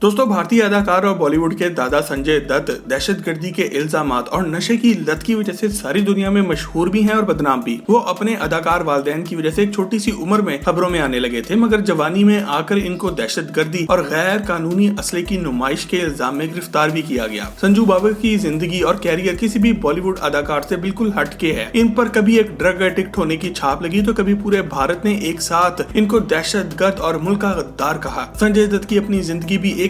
दोस्तों, भारतीय अदाकार और बॉलीवुड के दादा संजय दत्त दहशतगर्दी के इल्जामात और नशे की लत की वजह से सारी दुनिया में मशहूर भी हैं और बदनाम भी। वो अपने अदाकार वालिदैन की वजह से एक छोटी सी उम्र में खबरों में आने लगे थे, मगर जवानी में आकर इनको दहशतगर्दी और गैर कानूनी असले की नुमाइश के इल्जाम में गिरफ्तार भी किया गया। संजू बाबा की जिंदगी और कैरियर किसी भी बॉलीवुड अदाकार से बिल्कुल हटके है। इन पर कभी एक ड्रग एडिक्ट होने की छाप लगी तो कभी पूरे भारत ने एक साथ इनको दहशतगर्द और मुल्क का गद्दार कहा। संजय दत्त की अपनी जिंदगी भी एक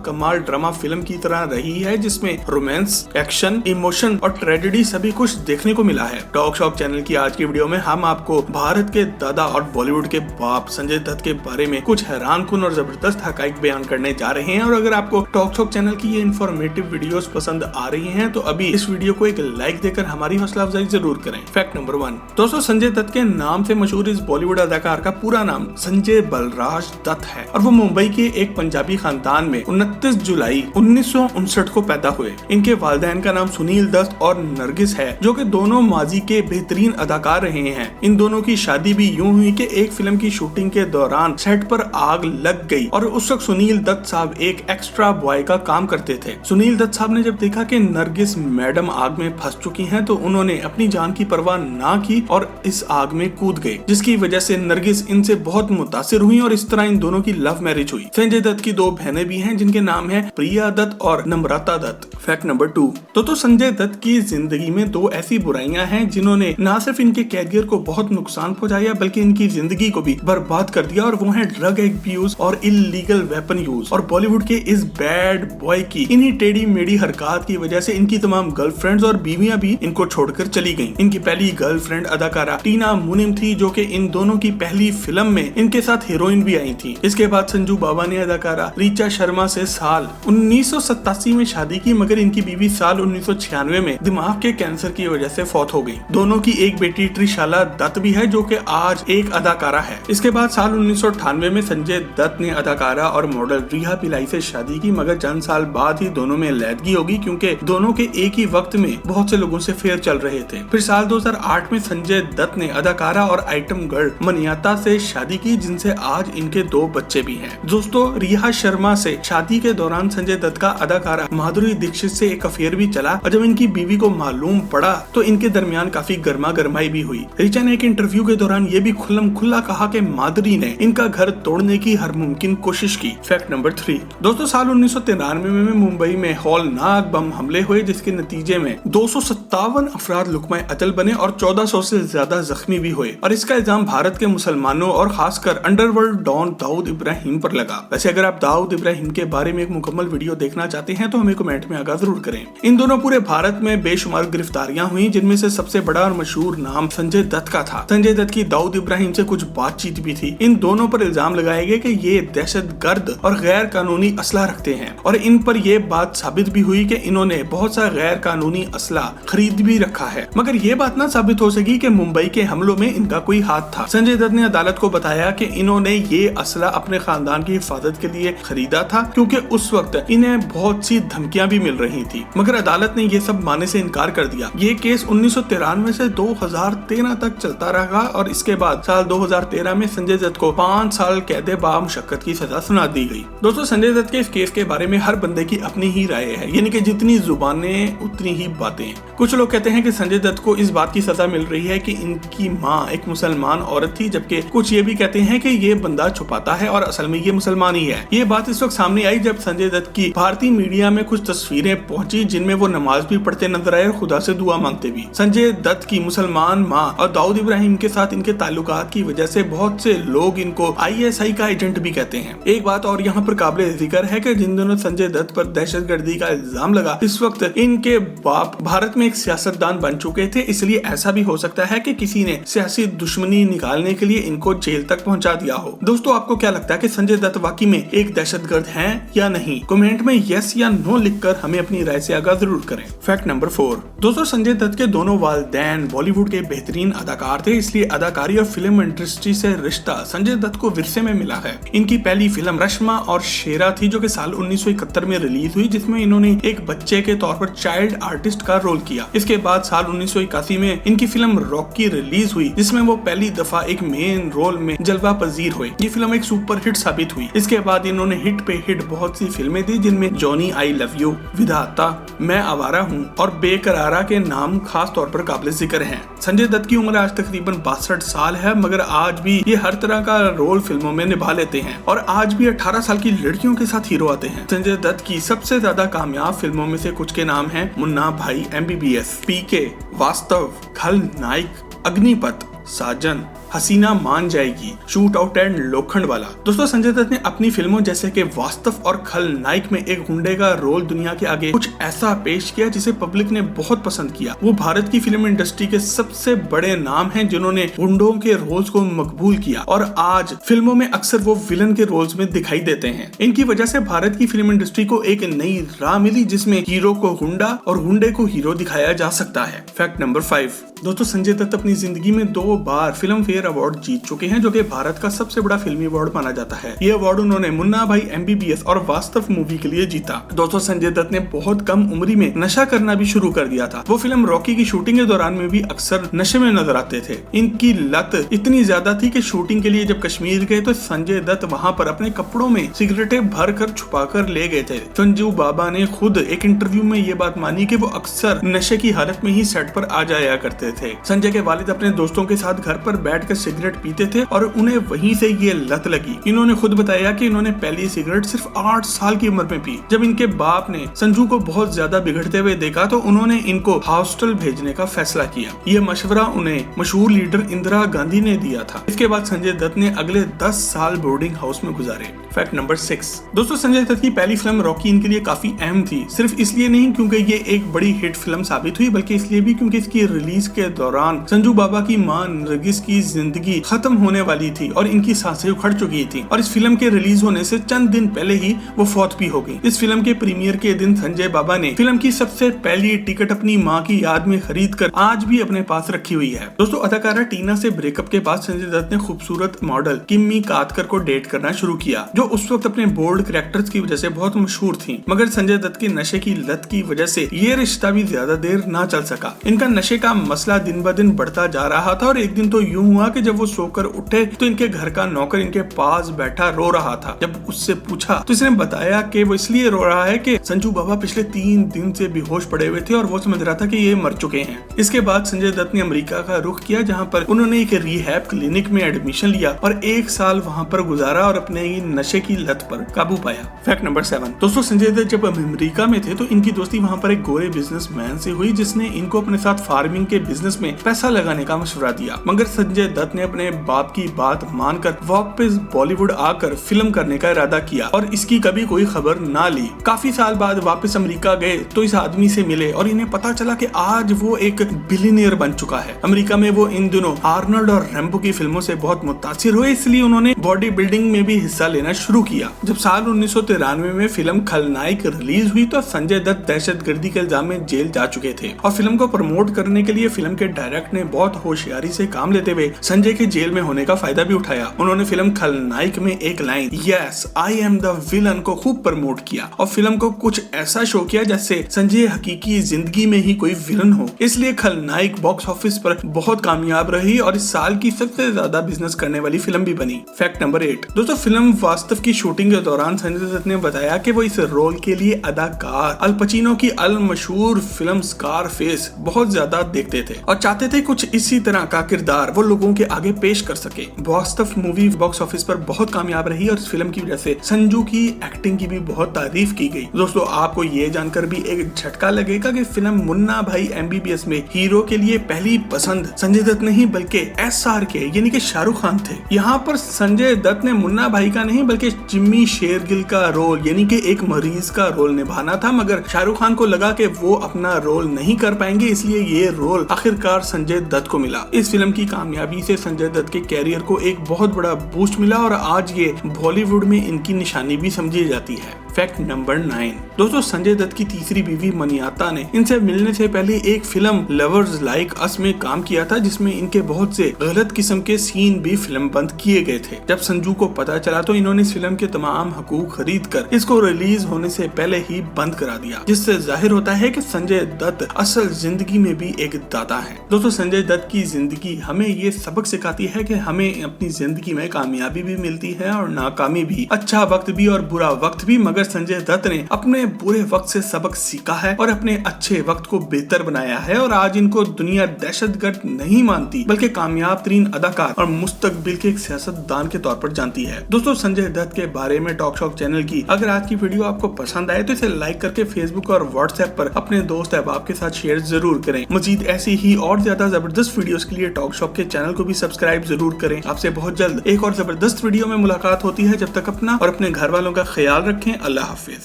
कमाल ड्रामा फिल्म की तरह रही है, जिसमें रोमांस, एक्शन, इमोशन और ट्रेजेडी सभी कुछ देखने को मिला है। टॉक शॉप चैनल की आज की वीडियो में हम आपको भारत के दादा और बॉलीवुड के बाप संजय दत्त के बारे में कुछ हैरानकुन और जबरदस्त हकाइक बयान करने जा रहे हैं। और अगर आपको टॉक शॉप चैनल की ये इन्फॉर्मेटिव वीडियोस पसंद आ रही हैं तो अभी इस वीडियो को एक लाइक देकर हमारी हौसला अफजाई जरूर करें। फैक्ट नंबर 1, दोस्तों, संजय दत्त के नाम से मशहूर इस बॉलीवुड अदाकार का पूरा नाम संजय बलराज दत्त है और वो मुंबई के एक पंजाबी खानदान में 29 जुलाई 1959 को पैदा हुए। इनके वालिदैन का नाम सुनील दत्त और नरगिस है, जो कि दोनों माजी के बेहतरीन अदाकार रहे हैं। इन दोनों की शादी भी यूं हुई कि एक फिल्म की शूटिंग के दौरान सेट पर आग लग गई और उस वक्त सुनील दत्त साहब एक एक्स्ट्रा बॉय का काम करते थे। सुनील दत्त साहब ने जब देखा कि नरगिस मैडम आग में फंस चुकी हैं, तो उन्होंने अपनी जान की परवाह ना की और इस आग में कूद गए, जिसकी वजह से नरगिस इनसे बहुत मुतासिर हुई और इस तरह इन दोनों की लव मैरिज हुई। संजय दत्त की दो बहनें भी हैं, जिनके नाम है प्रिया दत्त और नम्रता दत्त। फैक्ट नंबर 2, तो संजय दत्त की जिंदगी में दो ऐसी बुराइयां हैं जिन्होंने न सिर्फ इनके कैरियर को बहुत नुकसान पहुंचाया बल्कि इनकी जिंदगी को भी बर्बाद कर दिया, और वो है ड्रग एब्यूज और इलीगल वेपन यूज। और बॉलीवुड के इस बैड बॉय की इन्हीं टेढ़ी मेढ़ी हरकत की वजह से इनकी तमाम गर्लफ्रेंड्स और बीवियां भी इनको छोड़कर चली गयी। इनकी पहली गर्लफ्रेंड अदाकारा टीना मुनिम थी, जो कि इन दोनों की पहली फिल्म में इनके साथ हीरोइन भी आई थी। इसके बाद संजू बाबा ने अदाकारा रीचा शर्मा से साल 1987 में शादी की, मगर इनकी बीवी साल 1996 में दिमाग के कैंसर की वजह से फौत हो गई। दोनों की एक बेटी त्रिशाला दत्त भी है, जो कि आज एक अदाकारा है। इसके बाद साल 1998 में संजय दत्त ने अदाकारा और मॉडल रिहा पिलाई से शादी की, मगर चंद साल बाद ही दोनों में अलैदगी होगी, क्योंकि दोनों के एक ही वक्त में बहुत से लोगों से फेयर चल रहे थे। फिर साल 2008 में संजय दत्त ने अदाकारा और आइटम गर्ल मनियाता से शादी की, जिनसे आज इनके दो बच्चे भी हैं। दोस्तों, रिहा शर्मा से शादी के दौरान संजय दत्त का अदाकारा माधुरी दीक्षित से एक अफेयर भी चला और जब इनकी बीवी को मालूम पड़ा तो इनके दरमियान काफी गर्मा गर्माई भी हुई। रिचा ने एक इंटरव्यू के दौरान ये भी खुल्लम खुल्ला कहा कि माधुरी ने इनका घर तोड़ने की हर मुमकिन कोशिश की। फैक्ट नंबर 3, दोस्तों, साल 1993 में मुंबई में हौलनाक बम हमले हुए, जिसके नतीजे में 257 अफराद लुकमा अतल बने और 1400 से ज्यादा जख्मी भी हुए। और इसका इल्जाम भारत के मुसलमानों और खासकर अंडरवर्ल्ड डॉन दाऊद इब्राहिम पर लगा। वैसे अगर आप दाऊद इब्राहिम के बारे में एक मुकम्मल वीडियो देखना चाहते हैं तो हमें कमेंट में आगाह जरूर करें। इन दोनों पूरे भारत में बेशुमार गिरफ्तारियां हुई, जिनमें से सबसे बड़ा और मशहूर नाम संजय दत्त का था। संजय दत्त की दाऊद इब्राहिम से कुछ बातचीत भी थी। इन दोनों पर इल्जाम लगाए गए कि ये दहशतगर्द और गैर कानूनी असला रखते हैं, और इन पर यह बात साबित भी हुई कि इन्होंने बहुत सा गैर कानूनी असला खरीद भी रखा है, मगर ये बात ना साबित हो सकी कि मुंबई के हमलों में इनका कोई हाथ था। संजय दत्त ने अदालत को बताया कि इन्होंने ये असला अपने खानदान की हिफाजत के लिए खरीदा था, क्योंकि उस वक्त इन्हें बहुत सी धमकियां भी मिल रही थी, मगर अदालत ने ये सब मानने से इनकार कर दिया। ये केस 1993 से 2013 तक चलता रहा और इसके बाद साल 2013 में संजय दत्त को 5 साल कैद बामुशक्कत की सजा सुना दी गई। दोस्तों, संजय दत्त के इस केस के बारे में हर बंदे की अपनी ही राय है, यानी कि जितनी जुबानें उतनी ही बातें। कुछ लोग कहते हैं कि संजय दत्त को इस बात की सजा मिल रही है कि इनकी माँ एक मुसलमान औरत थी, जबकि कुछ ये भी कहते हैं कि ये बंदा छुपाता है और असल में ये मुसलमान ही है। ये बात इस वक्त सामने आई जब संजय दत्त की भारतीय मीडिया में कुछ तस्वीरें पहुंची, जिनमें वो नमाज भी पढ़ते नजर आए और खुदा से दुआ मांगते भी। संजय दत्त की मुसलमान माँ और दाऊद इब्राहिम के साथ इनके ताल्लुकात की वजह से बहुत से लोग इनको ISI का एजेंट भी कहते हैं। एक बात और यहाँ पर काबिल जिक्र है कि जिन दोनों संजय दत्त पर दहशतगर्दी का इल्जाम लगा, इस वक्त इनके बाप भारत में एक सियासतदान बन चुके थे, इसलिए ऐसा भी हो सकता है कि किसी ने सियासी दुश्मनी निकालने के लिए इनको जेल तक पहुंचा दिया हो। दोस्तों, आपको क्या लगता है कि संजय दत्त वाकई में एक दहशतगर्द हैं या नहीं? कमेंट में यस या नो लिखकर हमें अपनी राय से आगाह जरूर करें। फैक्ट नंबर 4, दोस्तों, संजय दत्त के दोनों वालिदैन बॉलीवुड के बेहतरीन अदाकार थे, इसलिए अदाकारी और फिल्म इंडस्ट्री से रिश्ता संजय दत्त को विरसे में मिला है। इनकी पहली फिल्म रश्मा और शेरा थी, जो कि साल 1971 में रिलीज हुई, जिसमें इन्होंने एक बच्चे के तौर पर चाइल्ड आर्टिस्ट का रोल किया। इसके बाद साल 1981 में इनकी फिल्म रॉकी रिलीज हुई, जिसमें वो पहली दफा एक मेन रोल में जलवा पजीर हुए। ये फिल्म एक सुपर हिट साबित हुई। इसके बाद इन्होंने हिट पे पे हिट बहुत सी फिल्में थी, जिनमें जॉनी आई लव यू, विधाता, मैं आवारा हूँ और बेकरारा के नाम खास तौर पर काबिल जिक्र हैं। संजय दत्त की उम्र आज तकरीबन 62 साल है, मगर आज भी ये हर तरह का रोल फिल्मों में निभा लेते हैं और आज भी 18 साल की लड़कियों के साथ हीरो आते हैं। संजय दत्त की सबसे ज्यादा कामयाब फिल्मों में से कुछ के नाम हैं: मुन्ना भाई MBBS, पीके, वास्तव, खलनायक, अग्निपथ, साजन, हसीना मान जाएगी, शूट आउट एंड लोखंड वाला। दोस्तों, संजय दत्त ने अपनी फिल्मों जैसे कि वास्तव और खलनायक में एक गुंडे का रोल दुनिया के आगे कुछ ऐसा पेश किया जिसे पब्लिक ने बहुत पसंद किया। वो भारत की फिल्म इंडस्ट्री के सबसे बड़े नाम हैं जिन्होंने गुंडों के रोल्स को मकबूल किया और आज फिल्मों में अक्सर वो विलन के रोल्स में दिखाई देते हैं। इनकी वजह से भारत की फिल्म इंडस्ट्री को एक नई राह मिली जिसमें हीरो को गुंडा और गुंडे को हीरो दिखाया जा सकता है। Fact number 5। दोस्तों, संजय दत्त अपनी जिंदगी में 2 बार फिल्म फेयर अवार्ड जीत चुके हैं, जो कि भारत का सबसे बड़ा फिल्मी अवार्ड माना जाता है। ये अवार्ड उन्होंने मुन्ना भाई MBBS और वास्तव मूवी के लिए जीता। दोस्तों, संजय दत्त ने बहुत कम उम्र में नशा करना भी शुरू कर दिया था। वो फिल्म रॉकी की शूटिंग के दौरान में भी अक्सर नशे में नजर आते थे। इनकी लत इतनी ज्यादा थी कि शूटिंग के लिए जब कश्मीर गए तो संजय दत्त वहाँ पर अपने कपड़ों में सिगरेटें भर कर छुपा कर ले गए थे। संजू बाबा ने खुद एक इंटरव्यू में ये बात मानी कि वो अक्सर नशे की हालत में ही सेट पर आ जाया करते थे। संजय के वालिद अपने दोस्तों के साथ घर पर बैठकर सिगरेट पीते थे और उन्हें वहीं से ये लत लगी। इन्होंने खुद बताया कि इन्होंने पहली सिगरेट सिर्फ 8 साल की उम्र में पी। जब इनके बाप ने संजू को बहुत ज्यादा बिगड़ते हुए देखा तो उन्होंने इनको हॉस्टल भेजने का फैसला किया। ये मशवरा उन्हें मशहूर लीडर इंदिरा गांधी ने दिया था। इसके बाद संजय दत्त ने अगले 10 साल बोर्डिंग हाउस में गुजारे। Fact number 6। दोस्तों, संजय दत्त की पहली फिल्म रॉकी इनके लिए काफी अहम थी, सिर्फ इसलिए नहीं क्योंकि ये एक बड़ी हिट फिल्म साबित हुई, बल्कि इसलिए भी क्योंकि इसकी रिलीज के दौरान संजू बाबा की मां नरगिस की जिंदगी खत्म होने वाली थी और इनकी सांसें उखड़ चुकी थी और इस फिल्म के रिलीज होने से चंद दिन पहले ही वो फौत भी हो गई। इस फिल्म के प्रीमियर के दिन संजय बाबा ने फिल्म की सबसे पहली टिकट अपनी मां की याद में खरीद कर आज भी अपने पास रखी हुई है। दोस्तों, अदाकारा टीना से ब्रेकअप के बाद संजय दत्त ने खूबसूरत मॉडल किम्मी कातकर को डेट करना शुरू किया, जो उस वक्त अपने बोल्ड कैरेक्टर्स की वजह से बहुत मशहूर थी। मगर संजय दत्त की नशे की लत की वजह से ये रिश्ता भी ज्यादा देर ना चल सका। इनका नशे का मसला दिन ब दिन बढ़ता जा रहा था और एक दिन तो यूं हुआ कि जब वो सोकर उठे तो इनके घर का नौकर इनके पास बैठा रो रहा था। जब उससे पूछा तो इसने बताया कि वो इसलिए रो रहा है कि संजू बाबा पिछले 3 दिन से बेहोश पड़े हुए थे और वो समझ रहा था कि ये मर चुके हैं। इसके बाद संजय दत्त ने अमेरिका का रुख किया, जहाँ पर उन्होंने एक रिहैब क्लिनिक में एडमिशन लिया और 1 साल वहाँ पर गुजारा और अपने नशे की लत पर काबू पाया। Fact number 7। दोस्तों, संजय दत्त जब अमेरिका में थे तो इनकी दोस्ती वहाँ पर एक गोरे बिजनेसमैन से हुई, जिसने इनको अपने साथ फार्मिंग के बिजनेस में पैसा लगाने का मशवरा दिया। मगर संजय दत्त ने अपने बाप की बात मानकर वापस बॉलीवुड आकर फिल्म करने का इरादा किया और इसकी कभी कोई खबर ना ली। काफी साल बाद वापस अमेरिका गए तो इस आदमी से मिले और इन्हें पता चला कि आज वो एक बिलियनियर बन चुका है। अमेरिका में वो इन दिनों आर्नल्ड और रैम्बो की फिल्मों से बहुत मुतासिर हुए, इसलिए उन्होंने बॉडी बिल्डिंग में भी हिस्सा लेना शुरू किया। जब साल 1993 में फिल्म खलनायक रिलीज हुई तो संजय दत्त दहशतगर्दी के इल्जाम में जेल जा चुके थे और फिल्म को प्रमोट करने के लिए फिल्म के डायरेक्टर ने बहुत होशियारी से काम लेते हुए संजय के जेल में होने का फायदा भी उठाया। उन्होंने फिल्म खलनायक में एक line yes I am the villain को खूब प्रमोट किया और फिल्म को कुछ ऐसा शो किया जैसे संजय हकीकी जिंदगी में ही कोई विलन हो। इसलिए खलनायक बॉक्स ऑफिस पर बहुत कामयाब रही और इस साल की सबसे ज्यादा बिजनेस करने वाली फिल्म भी बनी। Fact number 8। दोस्तों, फिल्म वास्तव की शूटिंग के दौरान संजय दत्त ने बताया कि वो इस रोल के लिए अदाकार अल पचिनो की अल मशहूर फिल्म स्कारफेस बहुत ज्यादा देखते थे और चाहते थे कुछ इसी तरह का किरदार वो लोगों के आगे पेश कर सके। वास्तव मूवी बॉक्स ऑफिस पर बहुत कामयाब रही और इस फिल्म की वजह से संजू की एक्टिंग की भी बहुत तारीफ की गई। दोस्तों, आपको ये जानकर भी एक झटका लगेगा कि फिल्म मुन्ना भाई MBBS में हीरो के लिए पहली पसंद संजय दत्त नहीं बल्कि SRK यानी कि शाहरुख खान थे। यहाँ पर संजय दत्त ने मुन्ना भाई का नहीं बल्कि जिम्मी शेरगिल का रोल यानी कि एक मरीज का रोल निभाना था, मगर शाहरुख खान को लगा कि वो अपना रोल नहीं कर पाएंगे, इसलिए ये रोल आखिरकार संजय दत्त को मिला। इस फिल्म की कामयाबी से संजय दत्त के कैरियर को एक बहुत बड़ा बूस्ट मिला और आज ये बॉलीवुड में इनकी निशानी भी समझी जाती है। Fact number 9। दोस्तों संजय दत्त की तीसरी बीवी मनियाता ने इनसे मिलने से पहले एक फिल्म लवर्स लाइक अस में काम किया था, जिसमें इनके बहुत से गलत किस्म के सीन भी फिल्म बंद किए गए थे। जब संजू को पता चला तो इन्होंने इस फिल्म के तमाम हकूक खरीद कर इसको रिलीज होने से पहले ही बंद करा दिया, जिससे जाहिर होता है कि संजय दत्त असल जिंदगी में भी एक दाता है। दोस्तों संजय दत्त की जिंदगी हमें ये सबक सिखाती है कि हमें अपनी जिंदगी में कामयाबी भी मिलती है और नाकामी भी, अच्छा वक्त भी और बुरा वक्त भी, मगर संजय दत्त ने अपने बुरे वक्त से सबक सीखा है और अपने अच्छे वक्त को बेहतर बनाया है और आज इनको दुनिया दहशतगर्द नहीं मानती बल्कि कामयाब तरीन अदाकार और मुस्तकबिल के एक सियासतदान के तौर पर जानती है। दोस्तों संजय दत्त के बारे में टॉक शॉक चैनल की अगर आज की वीडियो आपको पसंद आए तो इसे लाइक करके फेसबुक और व्हाट्सएप पर अपने दोस्त अहबाब के साथ शेयर जरूर करें। मजीद ऐसी ही और ज्यादा जबरदस्त वीडियोस के लिए टॉक शॉक के चैनल को भी सब्सक्राइब जरूर करें। आपसे बहुत जल्द एक और जबरदस्त वीडियो में मुलाकात होती है। जब तक अपना और अपने घर वालों का ख्याल रखें। अल्लाह हाफिज।